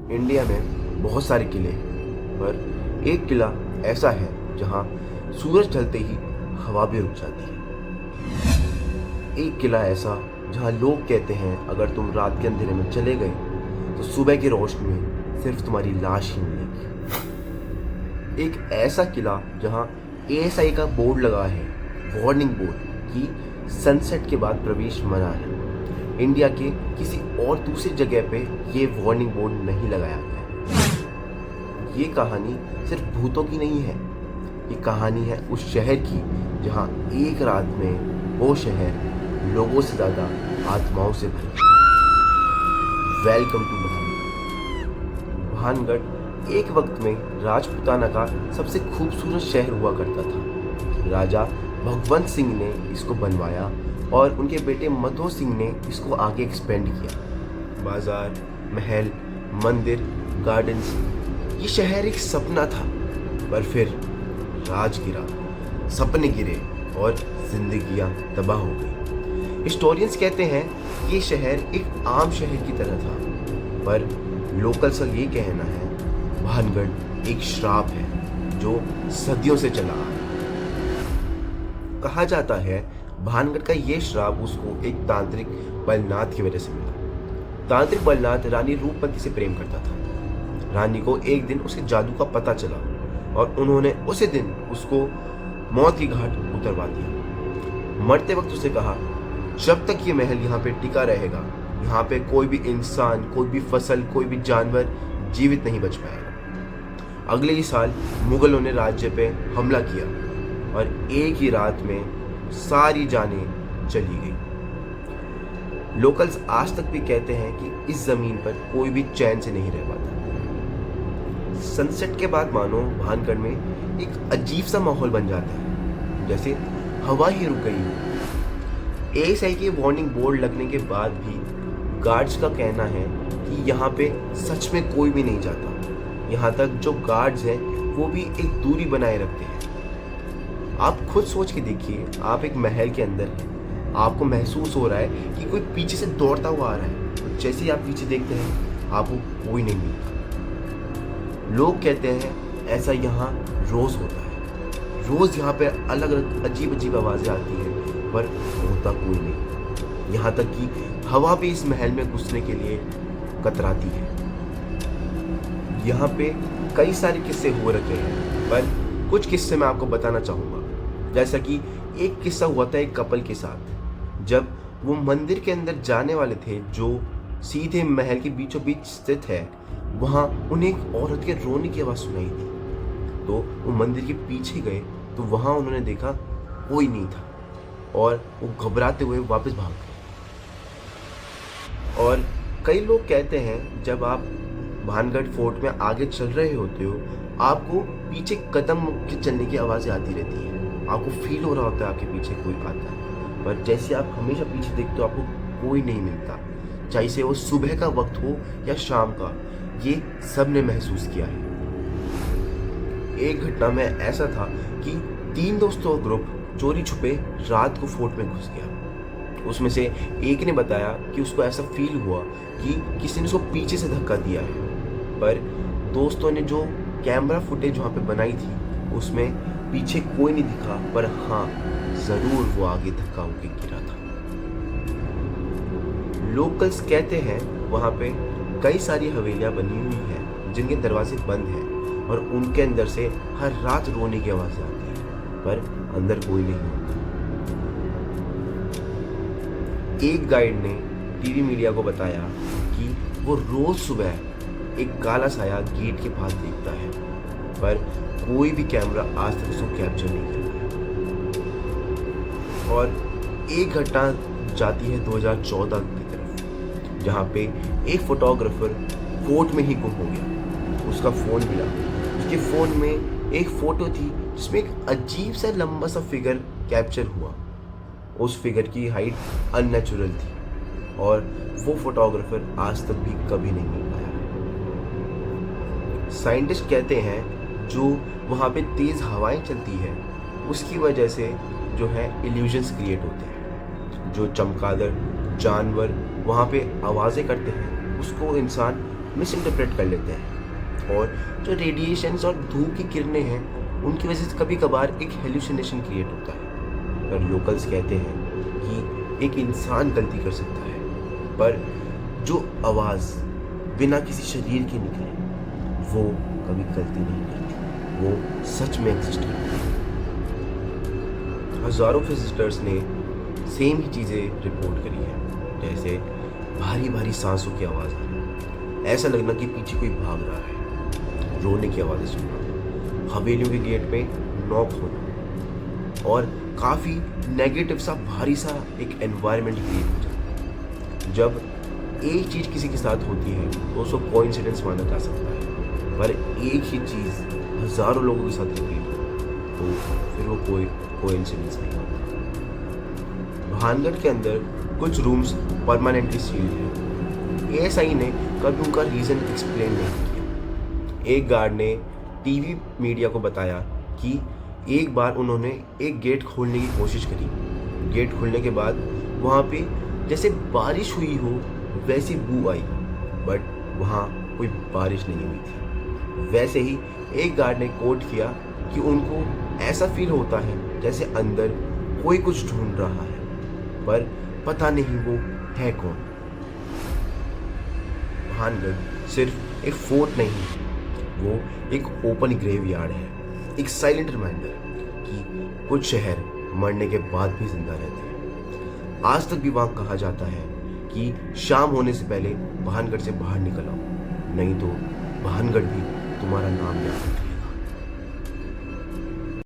India में बहुत सारे किले हैं, पर एक किला ऐसा है जहाँ सूरज ढलते ही हवा भी रुक जाती है। एक किला ऐसा जहाँ लोग कहते हैं अगर तुम रात के अंधेरे में चले गए तो सुबह की रोशनी में सिर्फ तुम्हारी लाश ही मिलेगी। एक ऐसा किला जहाँ एएसआई का बोर्ड लगा है, वार्निंग बोर्ड, कि सनसेट के बाद प्रवेश मना है। इंडिया के किसी और दूसरी जगह पे ये वार्निंग बोर्ड नहीं लगाया गया है। ये कहानी सिर्फ भूतों की नहीं है, ये कहानी है उस शहर की जहाँ एक रात में वो शहर लोगों से ज़्यादा आत्माओं से भरा। Welcome to Bhangarh. भानगढ़ एक वक्त में राजपूताना का सबसे खूबसूरत शहर हुआ करता था। राजा भगवंत सिंह ने इसको बनवाया और उनके बेटे मधो सिंह ने इसको आगे एक्सपेंड किया। बाजार, महल, मंदिर, गार्डन्स, ये शहर एक सपना था, पर फिर राज गिरा, सपने गिरे और जिंदगियां तबाह हो गई। हिस्टोरियंस कहते हैं ये शहर एक आम शहर की तरह था, पर लोकल्स का ये कहना है भानगढ़ एक श्राप है जो सदियों से चला आ रहा है। कहा जाता है भानगढ़ का ये श्राप उसको एक तांत्रिक बलनाथ की वजह से मिला। तांत्रिक बलनाथ रानी रूपमती से प्रेम करता था। रानी को एक दिन उसके जादू का पता चला और उन्होंने उसी दिन उसको मौत की घाट उतरवा दिया। मरते वक्त उसे कहा, जब तक ये महल यहाँ पे टिका रहेगा, यहाँ पे कोई भी इंसान, कोई भी फसल, कोई भी जानवर जीवित नहीं बच पाएगा। अगले ही साल मुगलों ने राज्य पे हमला किया और एक ही रात में सारी जानें चली गई। लोकल्स आज तक भी कहते हैं कि इस जमीन पर कोई भी चैन से नहीं रह पाता। सनसेट के बाद मानो भानगढ़ में एक अजीब सा माहौल बन जाता है, जैसे हवा ही रुक गई हो। एएसआई के वार्निंग बोर्ड लगने के बाद भी गार्ड्स का कहना है कि यहाँ पे सच में कोई भी नहीं जाता। यहाँ तक जो गार्ड्स हैं वो भी एक दूरी बनाए रखते हैं। आप खुद सोच के देखिए, आप एक महल के अंदर हैं, आपको महसूस हो रहा है कि कोई पीछे से दौड़ता हुआ आ रहा है। जैसे ही आप पीछे देखते हैं आपको कोई नहीं मिलता। लोग कहते हैं ऐसा यहाँ रोज होता है। रोज यहाँ पे अलग अलग अजीब अजीब आवाजें आती हैं, पर होता कोई नहीं। यहाँ तक कि हवा भी इस महल में घुसने के लिए कतराती है। यहाँ पे कई सारे किस्से हो रखे हैं, पर कुछ किस्से मैं आपको बताना चाहूँगा। जैसा कि एक किस्सा हुआ था एक कपल के साथ। जब वो मंदिर के अंदर जाने वाले थे जो सीधे महल के बीचों बीच स्थित है, वहाँ उन्हें एक औरत के रोने की आवाज़ सुनाई दी। तो वो मंदिर के पीछे गए तो वहाँ उन्होंने देखा कोई नहीं था और वो घबराते हुए वापस भाग गए। और कई लोग कहते हैं जब आप भानगढ़ फोर्ट में आगे चल रहे होते हो, आपको पीछे कदम के चलने की आवाज़ें आती रहती हैं। आपको फील हो रहा होता है आपके पीछे कोई आता है, पर जैसे आप हमेशा पीछे देखते हो आपको कोई नहीं मिलता, चाहे से वो सुबह का वक्त हो या शाम का। ये सब ने महसूस किया है। एक घटना में ऐसा था कि 3 दोस्तों का ग्रुप चोरी छुपे रात को फोर्ट में घुस गया। उसमें से एक ने बताया कि उसको ऐसा फील हुआ कि किसी ने उसको पीछे से धक्का दिया है, पर दोस्तों ने जो कैमरा फुटेज वहाँ पे बनाई थी उसमें पीछे कोई नहीं दिखा, पर हाँ ज़रूर वो आगे धक्का होके गिरा था। लोकल्स कहते हैं वहाँ पे कई सारी हवेलियाँ बनी हुई हैं जिनके दरवाजे बंद हैं और उनके अंदर से हर रात रोने की आवाज़ आती है, पर अंदर कोई नहीं होता। एक गाइड ने टीवी मीडिया को बताया कि वो रोज सुबह एक काला साया गेट के पास देखता है, पर कोई भी कैमरा आज तक उसको कैप्चर नहीं कर पाया। और एक घटना जाती है 2014 की तरफ, जहाँ पे एक फोटोग्राफर फोर्ट में ही गुम हो गया। उसका फ़ोन मिला, उसके फ़ोन में एक फ़ोटो थी जिसमें एक अजीब सा लंबा सा फिगर कैप्चर हुआ। उस फिगर की हाइट अननेचुरल थी और वो फोटोग्राफर आज तक भी कभी नहीं मिल पाया। साइंटिस्ट कहते हैं जो वहाँ पे तेज़ हवाएं चलती है उसकी वजह से जो है इल्यूजन्स क्रिएट होते हैं। जो चमगादड़ जानवर वहाँ पे आवाज़ें करते हैं उसको इंसान मिस इंटरप्रेट कर लेते हैं, और जो रेडिएशंस और धूप की किरणें हैं उनकी वजह से कभी कभार एक हेल्यूसिनेशन क्रिएट होता है। पर लोकल्स कहते हैं कि एक इंसान गलती कर सकता है, पर जो आवाज़ बिना किसी शरीर के निकले वो कभी गलती नहीं करती, वो सच में एग्जिस्ट करती है। हजारों विजिटर्स ने सेम ही चीज़ें रिपोर्ट करी है, जैसे भारी भारी सांसों की आवाज़ आना, ऐसा लगना कि पीछे कोई भाग रहा है, रोने की आवाज़ें सुनना, हवेलियों के गेट पे नॉक होना, और काफ़ी नेगेटिव सा भारी सा एक एनवायरनमेंट क्रिएट हो जाता है। जब एक चीज़ किसी के साथ होती है तो उसको कोइंसिडेंस माना जा सकता है, पर एक ही चीज़ हज़ारों लोगों के साथ रिपीट हो तो फिर वो कोई कोइंसिडेंस नहीं होता। भानगढ़ के अंदर कुछ रूम्स परमानेंटली सील्ड हैं। एएसआई ने कभी उनका रीज़न एक्सप्लेन नहीं किया। एक गार्ड ने टीवी मीडिया को बताया कि एक बार उन्होंने एक गेट खोलने की कोशिश करी। गेट खोलने के बाद वहाँ पे जैसे बारिश हुई हो वैसी बू आई, बट वहाँ कोई बारिश नहीं हुई थी। वैसे ही एक गार्ड ने कोट किया कि उनको ऐसा फील होता है जैसे अंदर कोई कुछ ढूंढ रहा है, पर पता नहीं वो है कौन। भानगढ़ सिर्फ एक फोर्ट नहीं है, वो एक ओपन ग्रेवयार्ड है, एक साइलेंट रिमाइंडर कि कुछ शहर मरने के बाद भी जिंदा रहते हैं। आज तक भी वहाँ कहा जाता है कि शाम होने से पहले भानगढ़ से बाहर निकल आओ, नहीं तो भानगढ़ भी तुम्हारा नाम ले